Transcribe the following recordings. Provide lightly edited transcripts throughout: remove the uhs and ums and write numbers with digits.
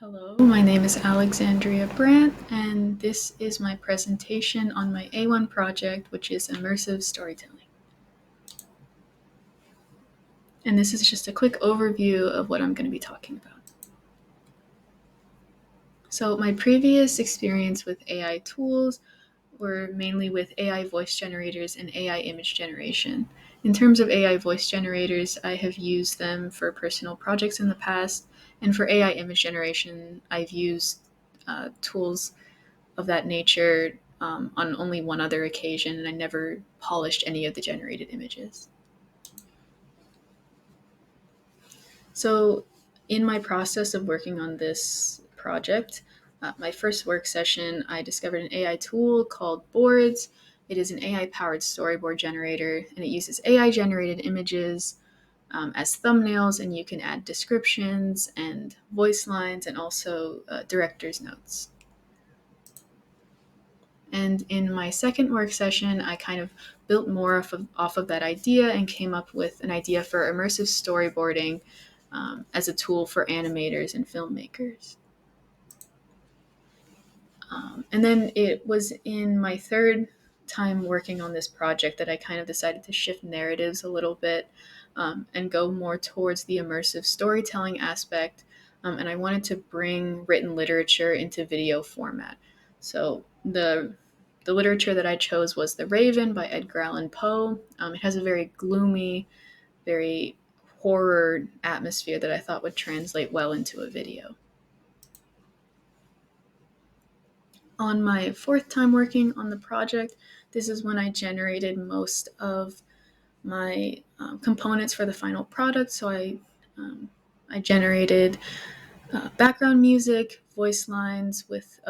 Hello, my name is Alexandria Brandt, and this is my presentation on my A1 project, which is immersive storytelling. And this is just a quick overview of what I'm going to be talking about. So, my previous experience with AI tools were mainly with AI voice generators and AI image generation. In terms of AI voice generators, I have used them for personal projects in the past, and for AI image generation, I've used tools of that nature on only one other occasion, and I never polished any of the generated images. So, in my process of working on this project, my first work session, I discovered an AI tool called Boards. It is an AI powered storyboard generator, and it uses AI generated images as thumbnails, and you can add descriptions and voice lines and also director's notes. And in my second work session, I kind of built more off of that idea and came up with an idea for immersive storyboarding as a tool for animators and filmmakers. And then it was in my third time working on this project that I kind of decided to shift narratives a little bit and go more towards the immersive storytelling aspect. And I wanted to bring written literature into video format. So the literature that I chose was The Raven by Edgar Allan Poe. It has a very gloomy, very horror atmosphere that I thought would translate well into a video. On my fourth time working on the project, this is when I generated most of my components for the final product. So I generated background music, voice lines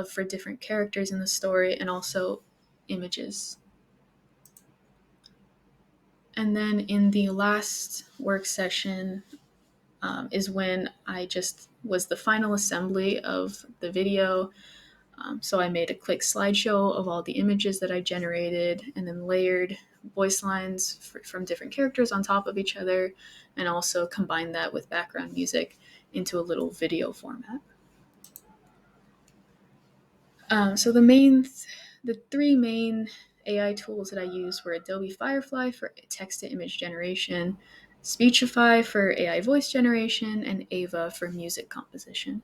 for different characters in the story, and also images. And then in the last work session is when I just was the final assembly of the video. So I made a quick slideshow of all the images that I generated and then layered voice lines from different characters on top of each other, and also combined that with background music into a little video format. So the three main AI tools that I used were Adobe Firefly for text-to-image generation, Speechify for AI voice generation, and Ava for music composition.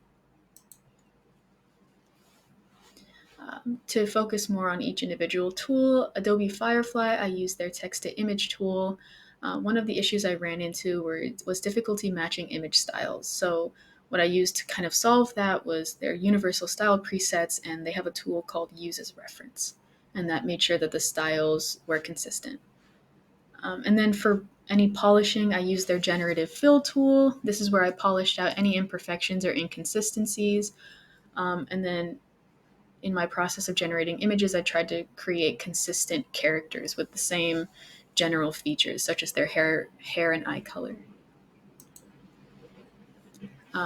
To focus more on each individual tool, Adobe Firefly, I used their text-to-image tool. One of the issues I ran into was difficulty matching image styles. So what I used to kind of solve that was their universal style presets, and they have a tool called Use as Reference, and that made sure that the styles were consistent. And then for any polishing, I used their generative fill tool. This is where I polished out any imperfections or inconsistencies. And then in my process of generating images, I tried to create consistent characters with the same general features, such as their hair and eye color.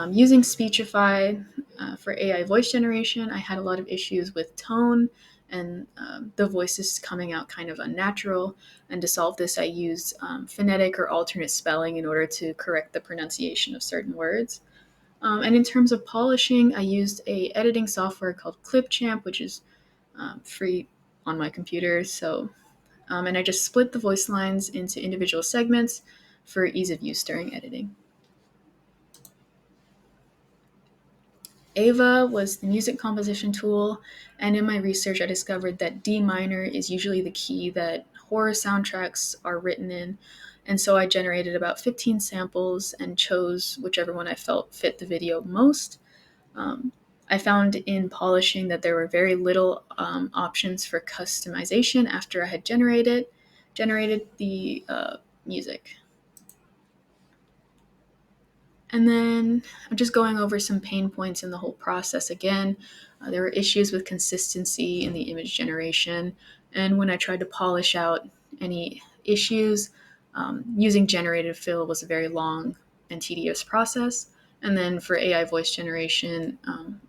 Using Speechify for AI voice generation, I had a lot of issues with tone and the voices coming out kind of unnatural. And to solve this, I used phonetic or alternate spelling in order to correct the pronunciation of certain words. And in terms of polishing, I used a editing software called Clipchamp, which is free on my computer. And I just split the voice lines into individual segments for ease of use during editing. Ava was the music composition tool, and in my research, I discovered that D minor is usually the key that horror soundtracks are written in. And so I generated about 15 samples and chose whichever one I felt fit the video most. I found in polishing that there were very little options for customization after I had generated the music. And then I'm just going over some pain points in the whole process again. There were issues with consistency in the image generation, and when I tried to polish out any issues, using generative fill was a very long and tedious process. And then for AI voice generation,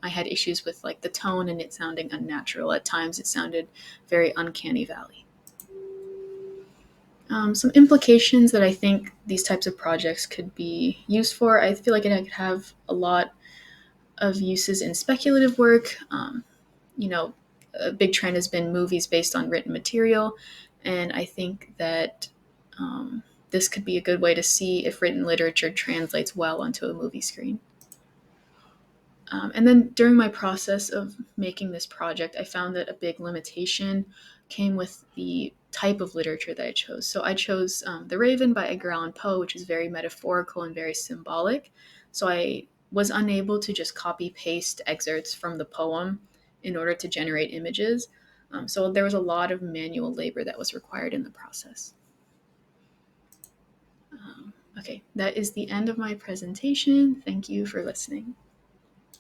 I had issues with like the tone and it sounding unnatural. At times, it sounded very uncanny valley. Some implications that I think these types of projects could be used for. I feel like it could have a lot of uses in speculative work. You know, a big trend has been movies based on written material, and I think that this could be a good way to see if written literature translates well onto a movie screen. And then during my process of making this project, I found that a big limitation came with the type of literature that I chose. So I chose The Raven by Edgar Allan Poe, which is very metaphorical and very symbolic. So I was unable to just copy paste excerpts from the poem in order to generate images. So there was a lot of manual labor that was required in the process. Okay, that is the end of my presentation. Thank you for listening.